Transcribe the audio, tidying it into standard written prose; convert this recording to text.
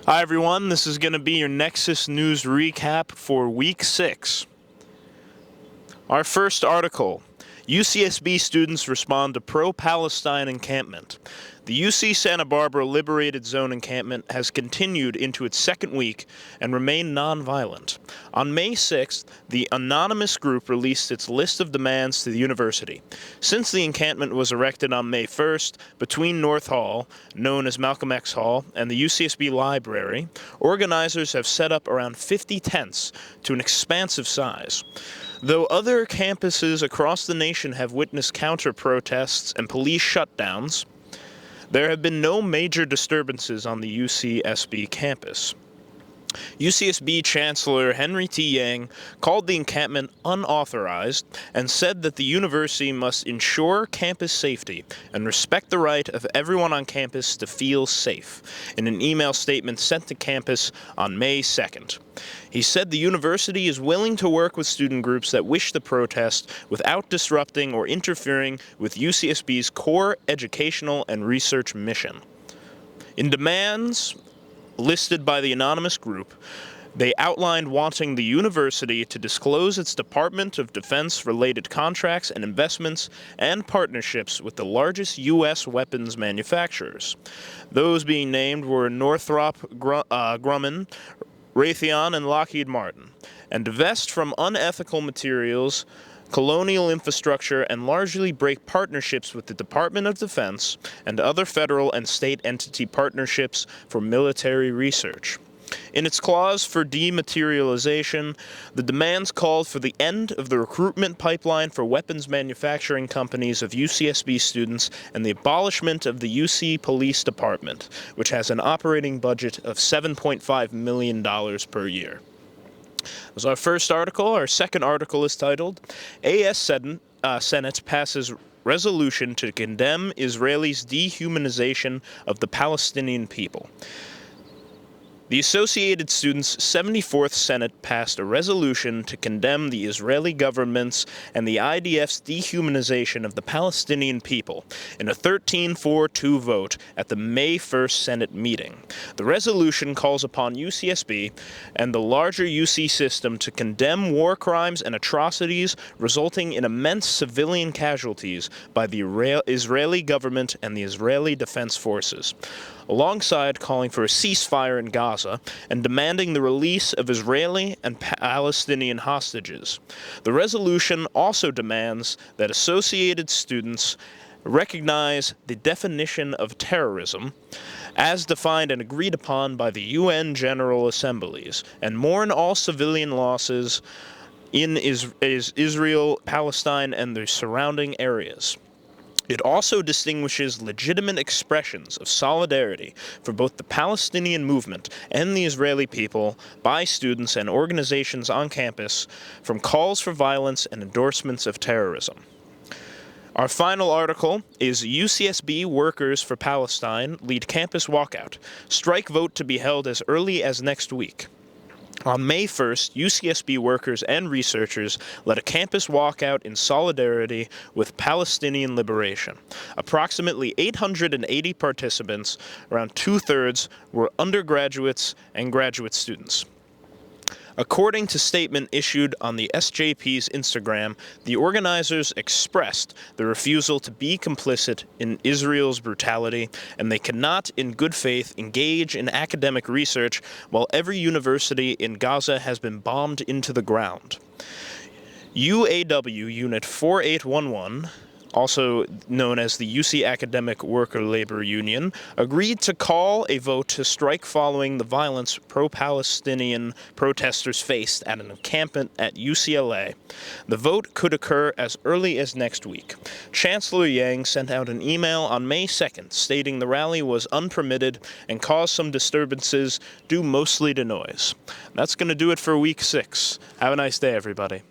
Hi everyone, this is going to be your Nexus news recap for week 6. Our first article, UCSB students respond to pro-Palestine encampment. The UC Santa Barbara Liberated Zone encampment has continued into its second week and remained nonviolent. On May 6th, the anonymous group released its list of demands to the university. Since the encampment was erected on May 1st, between North Hall, known as Malcolm X Hall, and the UCSB Library, organizers have set up around 50 tents to an expansive size. Though other campuses across the nation have witnessed counter-protests and police shutdowns, there have been no major disturbances on the UCSB campus. UCSB Chancellor Henry T. Yang called the encampment unauthorized and said that the university must ensure campus safety and respect the right of everyone on campus to feel safe, in an email statement sent to campus on May 2nd. He said the university is willing to work with student groups that wish to protest without disrupting or interfering with UCSB's core educational and research mission. In demands listed by the anonymous group, they outlined wanting the university to disclose its Department of Defense-related contracts and investments and partnerships with the largest U.S. weapons manufacturers. Those being named were Northrop Grumman, Raytheon, and Lockheed Martin, and divest from unethical materials, colonial infrastructure, and largely break partnerships with the Department of Defense and other federal and state entity partnerships for military research. In its clause for dematerialization, the demands called for the end of the recruitment pipeline for weapons manufacturing companies of UCSB students and the abolishment of the UC Police Department, which has an operating budget of $7.5 million per year. That was our first article. Our second article is titled, AS Senate passes resolution to condemn Israelis' dehumanization of the Palestinian people. The Associated Students' 74th Senate passed a resolution to condemn the Israeli government's and the IDF's dehumanization of the Palestinian people in a 13-4-2 vote at the May 1st Senate meeting. The resolution calls upon UCSB and the larger UC system to condemn war crimes and atrocities resulting in immense civilian casualties by the Israeli government and the Israeli Defense Forces, alongside calling for a ceasefire in Gaza and demanding the release of Israeli and Palestinian hostages. The resolution also demands that Associated Students recognize the definition of terrorism as defined and agreed upon by the UN General Assemblies, and mourn all civilian losses in Israel, Palestine, and the surrounding areas. It also distinguishes legitimate expressions of solidarity for both the Palestinian movement and the Israeli people by students and organizations on campus from calls for violence and endorsements of terrorism. Our final article is UCSB Workers for Palestine lead campus walkout. Strike vote to be held as early as next week. On May 1st, UCSB workers and researchers led a campus walkout in solidarity with Palestinian liberation. Approximately 880 participants, around two-thirds, were undergraduates and graduate students. According to a statement issued on the SJP's Instagram, the organizers expressed the refusal to be complicit in Israel's brutality, and they cannot, in good faith, engage in academic research while every university in Gaza has been bombed into the ground. UAW Unit 4811, also known as the UC Academic Worker Labor Union, agreed to call a vote to strike following the violence pro-Palestinian protesters faced at an encampment at UCLA. The vote could occur as early as next week. Chancellor Yang sent out an email on May 2nd stating the rally was unpermitted and caused some disturbances due mostly to noise. That's going to do it for week 6. Have a nice day, everybody.